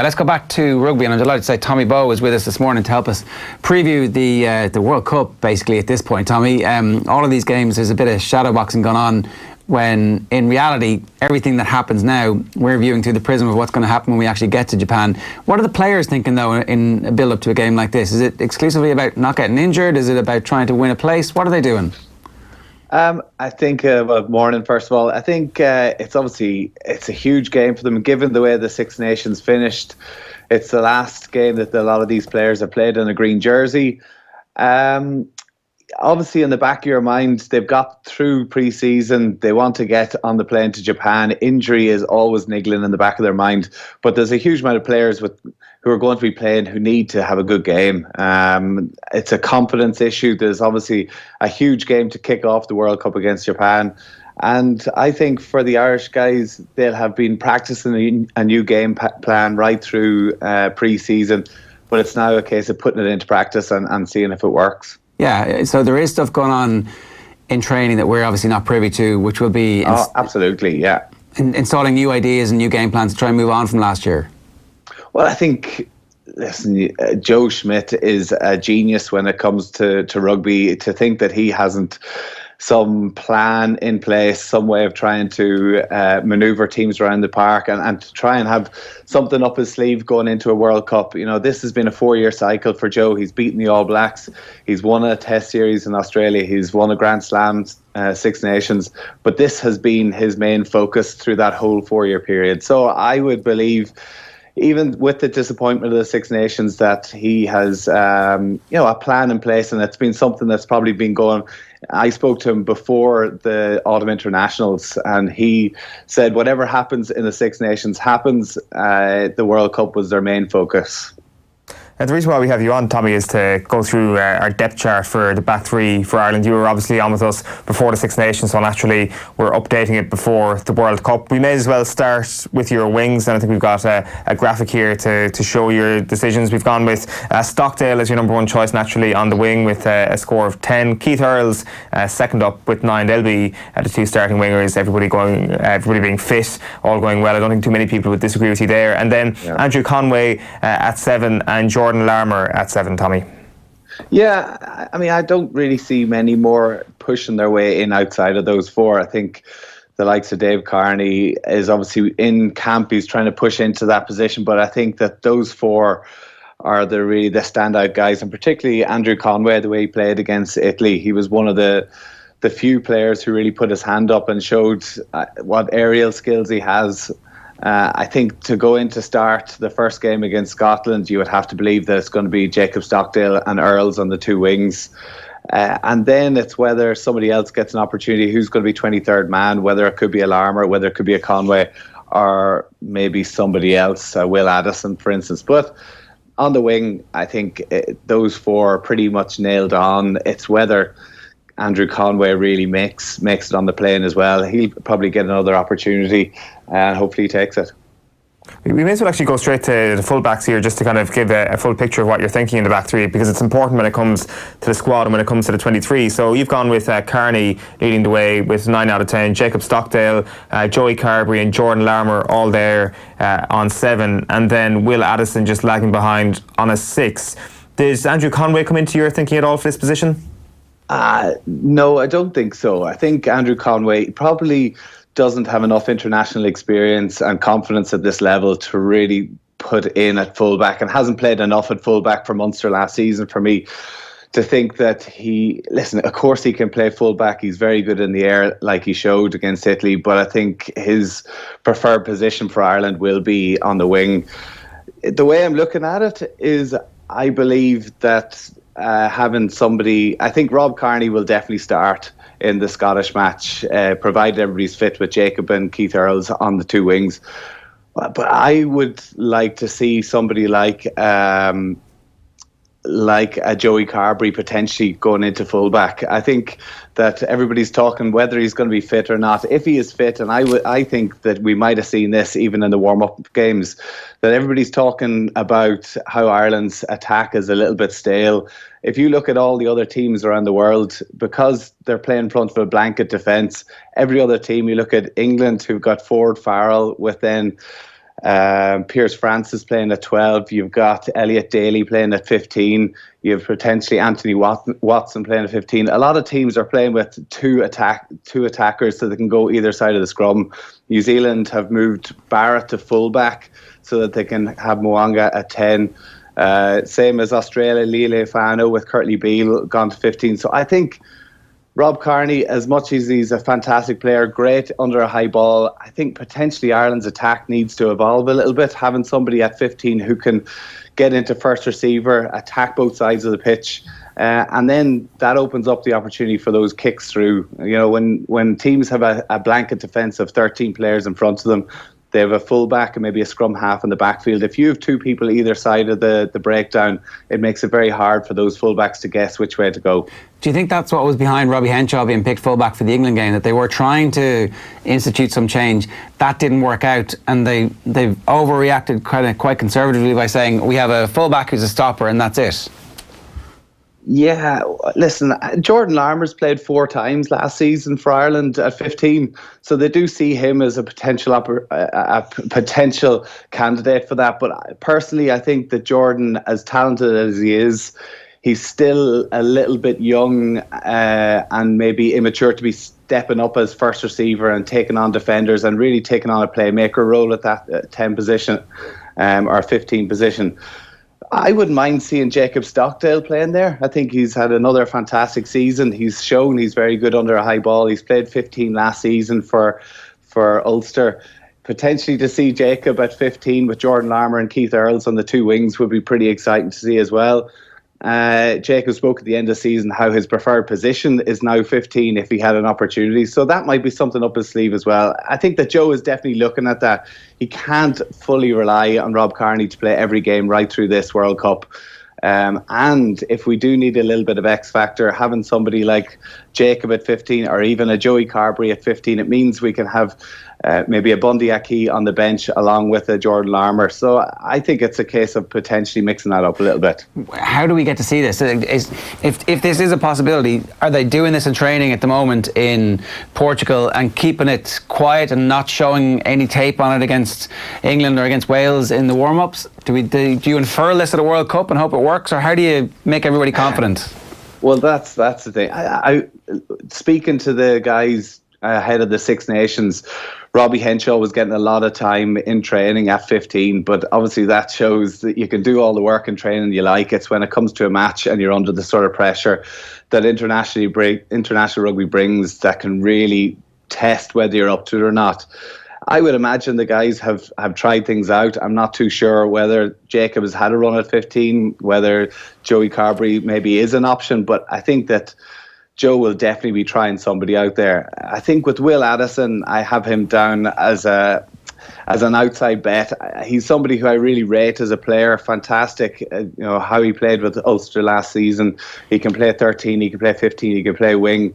Let's go back to rugby, and I'm delighted to say Tommy Bowe is with us this morning to help us preview the World Cup, basically, at this point. Tommy, all of these games, there's a bit of shadow boxing going on, when in reality, everything that happens now, we're viewing through the prism of what's going to happen when we actually get to Japan. What are the players thinking, though, in a build-up to a game like this? Is it exclusively about not getting injured? Is it about trying to win a place? What are they doing? I think, morning, first of all. I think it's a huge game for them, given the way the Six Nations finished. It's the last game that a lot of these players have played in a green jersey. Obviously, in the back of your mind, they've got through pre-season. They want to get on the plane to Japan. Injury is always niggling in the back of their mind. But there's a huge amount of players who are going to be playing who need to have a good game. It's a confidence issue. There's obviously a huge game to kick off the World Cup against Japan. And I think for the Irish guys, they'll have been practicing a new game plan right through pre-season. But it's now a case of putting it into practice and seeing if it works. Yeah, so there is stuff going on in training that we're obviously not privy to, which will be... absolutely, yeah. Installing new ideas and new game plans to try and move on from last year. Well, I think, listen, Joe Schmidt is a genius when it comes to rugby. To think that he hasn't some plan in place, some way of trying to manoeuvre teams around the park and to try and have something up his sleeve going into a World Cup. You know, this has been a 4-year cycle for Joe. He's beaten the All Blacks. He's won a Test series in Australia. He's won a Grand Slam, Six Nations. But this has been his main focus through that whole 4-year period. So I would believe, even with the disappointment of the Six Nations, that he has a plan in place, and it's been something that's probably been going. I spoke to him before the Autumn Internationals, and he said whatever happens in the Six Nations happens. The World Cup was their main focus. The reason why we have you on, Tommy, is to go through our depth chart for the back three for Ireland. You were obviously on with us before the Six Nations, so naturally we're updating it before the World Cup. We may as well start with your wings, and I think we've got a graphic here to show your decisions. We've gone with Stockdale as your number one choice, naturally, on the wing with a score of 10. Keith Earls second up with 9. They'll be the two starting wingers, everybody being fit, all going well. I don't think too many people would disagree with you there. And then Andrew Conway at 7 and Jordan Larmour at 7, Tommy. Yeah, I mean, I don't really see many more pushing their way in outside of those four. I think the likes of Dave Kearney is obviously in camp. He's trying to push into that position, but I think that those four are the standout guys, and particularly Andrew Conway, the way he played against Italy. He was one of the few players who really put his hand up and showed what aerial skills he has. I think to go in to start the first game against Scotland, you would have to believe that it's going to be Jacob Stockdale and Earls on the two wings. And then it's whether somebody else gets an opportunity, who's going to be 23rd man, whether it could be a Larmour, whether it could be a Conway, or maybe somebody else, Will Addison, for instance. But on the wing, I think those four are pretty much nailed on. It's whether Andrew Conway really makes it on the plane as well. He'll probably get another opportunity and hopefully he takes it. We may as well actually go straight to the fullbacks here, just to kind of give a full picture of what you're thinking in the back three, because it's important when it comes to the squad and when it comes to the 23. So you've gone with Kearney leading the way with 9 out of 10, Jacob Stockdale, Joey Carbery and Jordan Larmour all there on 7, and then Will Addison just lagging behind on a 6. Does Andrew Conway come into your thinking at all for this position? No, I don't think so. I think Andrew Conway probably doesn't have enough international experience and confidence at this level to really put in at fullback, and hasn't played enough at fullback for Munster last season for me to think that of course he can play fullback. He's very good in the air, like he showed against Italy, but I think his preferred position for Ireland will be on the wing. The way I'm looking at it is, I believe that having somebody, I think Rob Kearney will definitely start in the Scottish match, provided everybody's fit with Jacob and Keith Earls on the two wings. But I would like to see somebody like a Joey Carbery potentially going into fullback. I think that everybody's talking whether he's going to be fit or not. If he is fit, and I think that we might have seen this even in the warm-up games, that everybody's talking about how Ireland's attack is a little bit stale. If you look at all the other teams around the world, because they're playing in front of a blanket defence, every other team, you look at England, who've got Ford Farrell with then Pierce Francis playing at 12. You've got Elliot Daly playing at 15. You have potentially Anthony Watson playing at 15. A lot of teams are playing with two attackers so they can go either side of the scrum. New Zealand have moved Barrett to fullback so that they can have Mo'unga at 10. Same as Australia, Lele Fano with Curtly Beale gone to 15. So I think Rob Kearney, as much as he's a fantastic player, great under a high ball, I think potentially Ireland's attack needs to evolve a little bit. Having somebody at 15 who can get into first receiver, attack both sides of the pitch, and then that opens up the opportunity for those kicks through. You know, when teams have a blanket defence of 13 players in front of them, they have a fullback and maybe a scrum half in the backfield. If you have two people either side of the breakdown, it makes it very hard for those fullbacks to guess which way to go. Do you think that's what was behind Robbie Henshaw being picked fullback for the England game, that they were trying to institute some change? That didn't work out, and they've overreacted quite conservatively by saying we have a fullback who's a stopper and that's it? Yeah, listen, Jordan Larmour's played 4 times last season for Ireland at 15, so they do see him as a potential candidate for that. But personally, I think that Jordan, as talented as he is, he's still a little bit young and maybe immature to be stepping up as first receiver and taking on defenders and really taking on a playmaker role at that 10 position or 15 position. I wouldn't mind seeing Jacob Stockdale playing there. I think he's had another fantastic season. He's shown he's very good under a high ball. He's played 15 last season for Ulster. Potentially to see Jacob at 15 with Jordan Larmour and Keith Earls on the two wings would be pretty exciting to see as well. Jacob spoke at the end of the season how his preferred position is now 15 if he had an opportunity. So that might be something up his sleeve as well. I think that Joe is definitely looking at that. He can't fully rely on Rob Kearney to play every game right through this World Cup. And if we do need a little bit of X factor, having somebody like Jacob at 15 or even a Joey Carbery at 15, it means we can have maybe a Bundy Aki on the bench along with a Jordan Larmour. So I think it's a case of potentially mixing that up a little bit. How do we get to see this? If this is a possibility, are they doing this in training at the moment in Portugal and keeping it quiet and not showing any tape on it against England or against Wales in the warm-ups? Do you unfurl this at a World Cup and hope it works, or how do you make everybody confident? Well, that's the thing. I speaking to the guys ahead of the Six Nations, Robbie Henshaw was getting a lot of time in training at 15, but obviously that shows that you can do all the work in training you like. It's when it comes to a match and you're under the sort of pressure that international rugby brings that can really test whether you're up to it or not. I would imagine the guys have tried things out. I'm not too sure whether Jacob has had a run at 15, whether Joey Carbery maybe is an option, but I think that Joe will definitely be trying somebody out there. I think with Will Addison, I have him down as an outside bet. He's somebody who I really rate as a player. Fantastic, how he played with Ulster last season. He can play 13, he can play 15, he can play wing.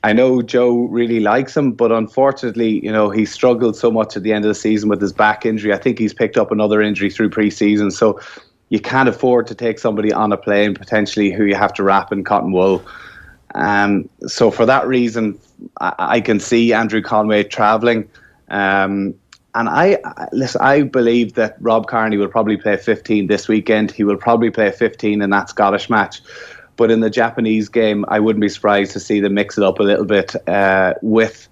I know Joe really likes him, but unfortunately, he struggled so much at the end of the season with his back injury. I think he's picked up another injury through pre-season, so you can't afford to take somebody on a plane potentially who you have to wrap in cotton wool. So for that reason, I can see Andrew Conway travelling. And I believe that Rob Kearney will probably play 15 this weekend. He will probably play 15 in that Scottish match. But in the Japanese game, I wouldn't be surprised to see them mix it up a little bit with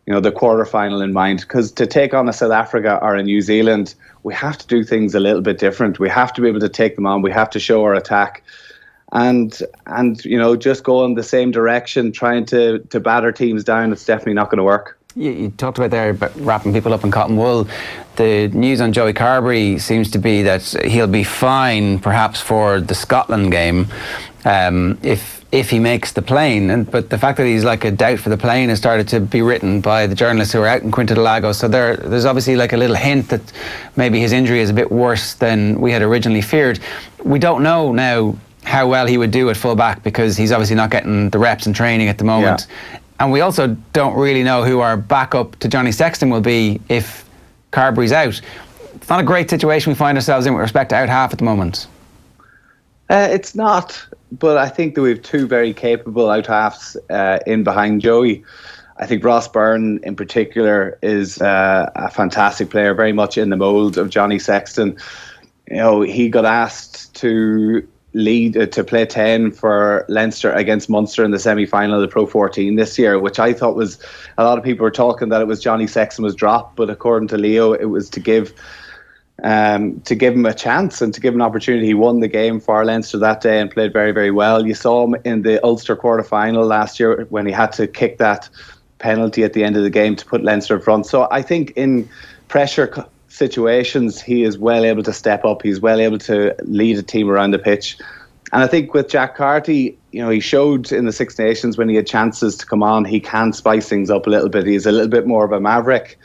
the quarterfinal in mind. Because to take on a South Africa or a New Zealand, we have to do things a little bit different. We have to be able to take them on. We have to show our attack. And just go in the same direction, trying to batter teams down, it's definitely not going to work. You talked about there about wrapping people up in cotton wool. The news on Joey Carbery seems to be that he'll be fine, perhaps for the Scotland game, if he makes the plane. But the fact that he's like a doubt for the plane has started to be written by the journalists who are out in Quinta do Lago. So there's obviously like a little hint that maybe his injury is a bit worse than we had originally feared. We don't know now how well he would do at fullback because he's obviously not getting the reps in training at the moment. Yeah. And we also don't really know who our backup to Johnny Sexton will be if Carbery's out. It's not a great situation we find ourselves in with respect to out half at the moment. It's not, but I think that we have two very capable out halves in behind Joey. I think Ross Byrne in particular is a fantastic player, very much in the mould of Johnny Sexton. He got asked to to play 10 for Leinster against Munster in the semi-final of the Pro 14 this year, which I thought was, a lot of people were talking that it was Johnny Sexton was dropped, but according to Leo, it was to give him a chance and to give him an opportunity. He won the game for Leinster that day and played very, very well. You saw him in the Ulster quarter-final last year when he had to kick that penalty at the end of the game to put Leinster in front. So I think in pressure situations, he is well able to step up. He's well able to lead a team around the pitch. And I think with Jack Carty, he showed in the Six Nations when he had chances to come on, he can spice things up a little bit. He's a little bit more of a maverick.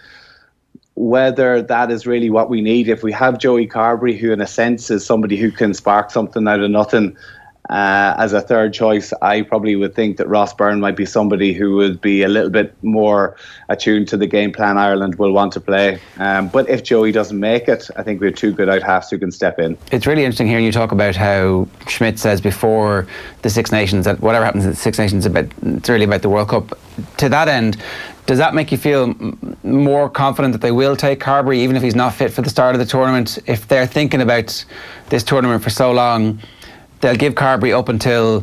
Whether that is really what we need, if we have Joey Carbery, who in a sense is somebody who can spark something out of nothing, as a third choice, I probably would think that Ross Byrne might be somebody who would be a little bit more attuned to the game plan Ireland will want to play. But if Joey doesn't make it, I think we have two good out halves who can step in. It's really interesting hearing you talk about how Schmidt says before the Six Nations that whatever happens at the Six Nations, it's really about the World Cup. To that end, does that make you feel more confident that they will take Carbery, even if he's not fit for the start of the tournament? If they're thinking about this tournament for so long, they'll give Carbery up until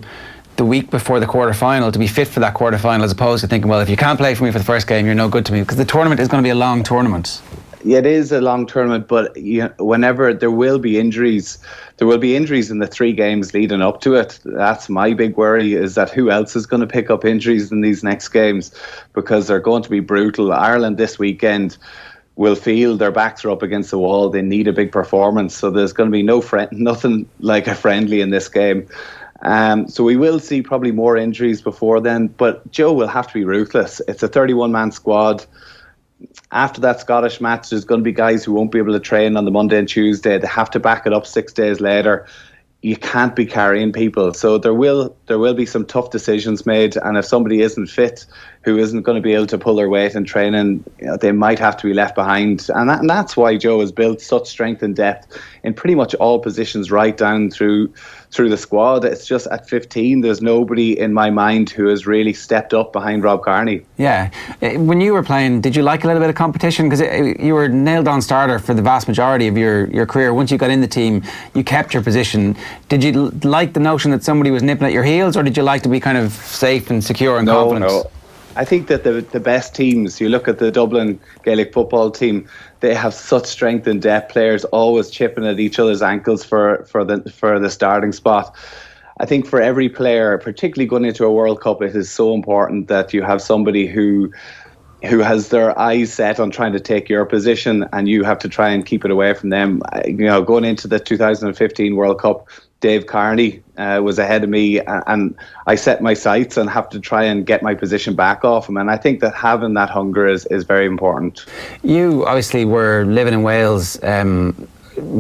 the week before the quarter-final to be fit for that quarter-final, as opposed to thinking, well, if you can't play for me for the first game, you're no good to me, because the tournament is going to be a long tournament. Yeah, it is a long tournament, but whenever there will be injuries in the 3 games leading up to it. That's my big worry, is that who else is going to pick up injuries in these next games, because they're going to be brutal. Ireland this weekend will feel their backs are up against the wall. They need a big performance, so there's going to be nothing like a friendly in this game. So we will see probably more injuries before then, but Joe will have to be ruthless. It's a 31-man squad. After that Scottish match, there's going to be guys who won't be able to train on the Monday and Tuesday. They have to back it up 6 days later. You can't be carrying people. So there will be some tough decisions made, and if somebody isn't fit, who isn't going to be able to pull their weight in training, they might have to be left behind. And that's why Joe has built such strength and depth in pretty much all positions right down through the squad. It's just at 15, there's nobody in my mind who has really stepped up behind Rob Kearney. Yeah. When you were playing, did you like a little bit of competition? Because you were nailed on starter for the vast majority of your career. Once you got in the team, you kept your position. Did you like the notion that somebody was nipping at your heels, or did you like to be kind of safe and secure and confident? No. I think that the best teams, you look at the Dublin Gaelic football team, they have such strength and depth, players always chipping at each other's ankles for the starting spot. I think for every player, particularly going into a World Cup, it is so important that you have somebody who has their eyes set on trying to take your position, and you have to try and keep it away from them. Going into the 2015 World Cup, Dave Kearney was ahead of me, and I set my sights and have to try and get my position back off him. And I think that having that hunger is very important. You obviously were living in Wales,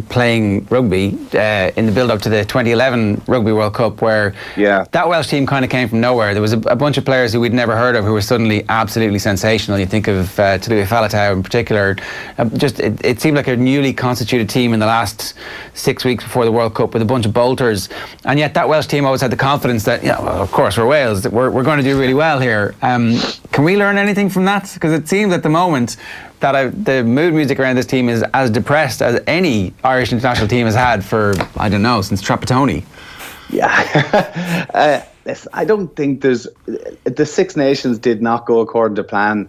playing rugby in the build-up to the 2011 Rugby World Cup, where that Welsh team kind of came from nowhere. There was a bunch of players who we'd never heard of who were suddenly absolutely sensational. You think of Tulu Faletau in particular. It seemed like a newly constituted team in the last 6 weeks before the World Cup with a bunch of bolters, and yet that Welsh team always had the confidence that, well, of course we're Wales, we're going to do really well here. Can we learn anything from that? Because it seems at the moment that the mood music around this team is as depressed as any Irish international team has had for, I don't know, since Trapattoni. Yeah. I don't think the Six Nations did not go according to plan.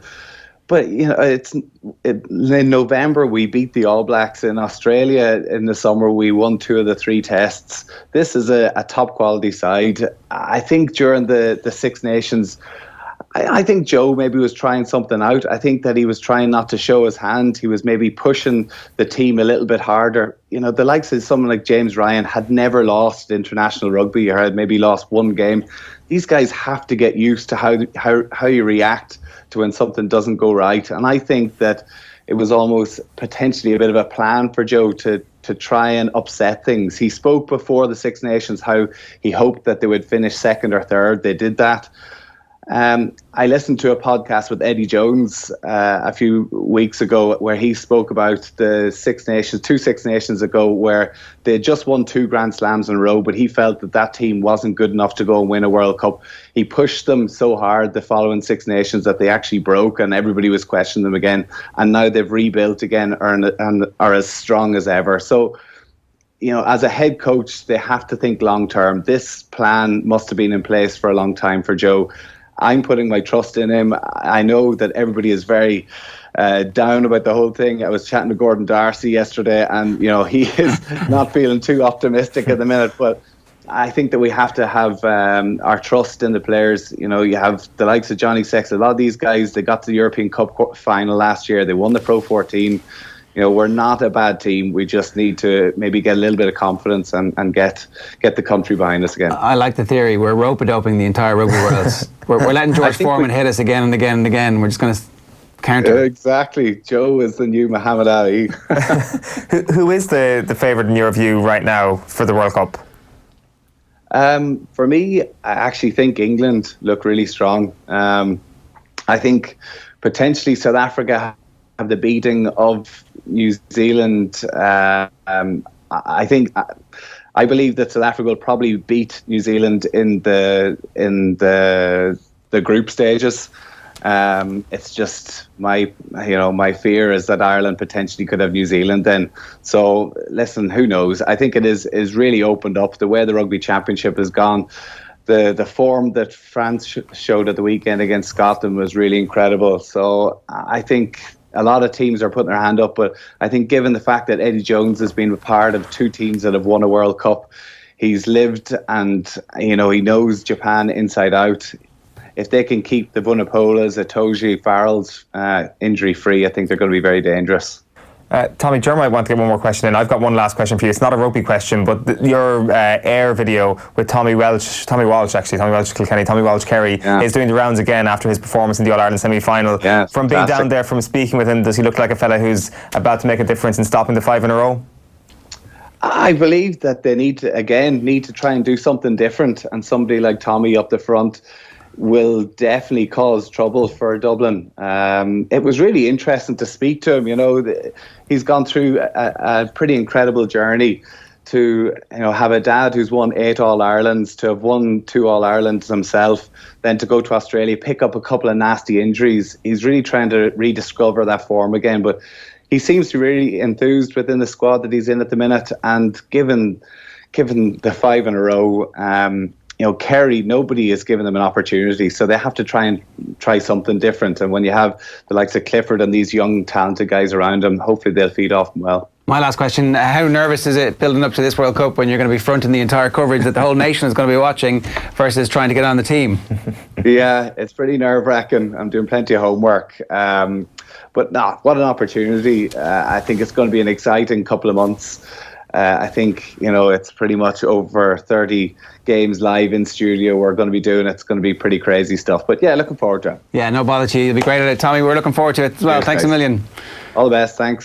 But, in November, we beat the All Blacks. In Australia in the summer, we won 2 of the 3 tests. This is a top quality side. I think during the Six Nations, I think Joe maybe was trying something out. I think that he was trying not to show his hand. He was maybe pushing the team a little bit harder. The likes of someone like James Ryan had never lost international rugby, or had maybe lost 1 game. These guys have to get used to how you react to when something doesn't go right. And I think that it was almost potentially a bit of a plan for Joe to try and upset things. He spoke before the Six Nations how he hoped that they would finish second or third. They did that. I listened to a podcast with Eddie Jones a few weeks ago where he spoke about the two Six Nations ago, where they had just won 2 Grand Slams in a row, but he felt that team wasn't good enough to go and win a World Cup. He pushed them so hard the following Six Nations that they actually broke, and everybody was questioning them again. And now they've rebuilt again and are as strong as ever. So, as a head coach, they have to think long term. This plan must have been in place for a long time for Joe. I'm putting my trust in him. I know that everybody is very down about the whole thing. I was chatting to Gordon Darcy yesterday, and he is not feeling too optimistic at the minute. But I think that we have to have our trust in the players. You have the likes of Johnny Sexton. A lot of these guys, they got to the European Cup final last year. They won the Pro 14. We're not a bad team. We just need to maybe get a little bit of confidence and get the country behind us again. I like the theory. We're rope-a-doping the entire rugby world. we're letting George Foreman hit us again and again and again. We're just going to counter. Exactly. Joe is the new Muhammad Ali. Who is the favourite in your view right now for the World Cup? For me, I actually think England look really strong. I think potentially South Africa have the beating of New Zealand. I believe that South Africa will probably beat New Zealand in the group stages. It's just my fear is that Ireland potentially could have New Zealand then. So listen, who knows? I think it is really opened up. The way the Rugby Championship has gone, the form that France showed at the weekend against Scotland was really incredible. So I think a lot of teams are putting their hand up, but I think given the fact that Eddie Jones has been a part of 2 teams that have won a World Cup, he's lived and he knows Japan inside out. If they can keep the Vunipolas, Itoje, Farrells injury free, I think they're going to be very dangerous. Tommy, Ger might want to get one more question in. I've got one last question for you. It's not a rugby question, but your air video with Tommy Walsh Kerry is doing the rounds again after his performance in the All-Ireland semi-final. Yeah, from being down there, from speaking with him, does he look like a fella who's about to make a difference in stopping the 5 in a row? I believe that they need to try and do something different, and somebody like Tommy up the front will definitely cause trouble for Dublin. It was really interesting to speak to him. He's gone through a pretty incredible journey to have a dad who's won 8 All-Irelands, to have won 2 All-Irelands himself, then to go to Australia, pick up a couple of nasty injuries. He's really trying to rediscover that form again, but he seems to be really enthused within the squad that he's in at the minute, and given the 5 in a row, Kerry, nobody has given them an opportunity, so they have to try something different. And when you have the likes of Clifford and these young, talented guys around them, hopefully they'll feed off them well. My last question, how nervous is it building up to this World Cup when you're going to be fronting the entire coverage that the whole nation is going to be watching versus trying to get on the team? Yeah, it's pretty nerve-wracking. I'm doing plenty of homework. But what an opportunity. I think it's going to be an exciting couple of months. I think, it's pretty much over 30 games live in studio we're going to be doing. It's going to be pretty crazy stuff. But yeah, looking forward to it. Yeah, no bother to you. You'll be great at it. Tommy, we're looking forward to it as well. Thanks a million. All the best. Thanks.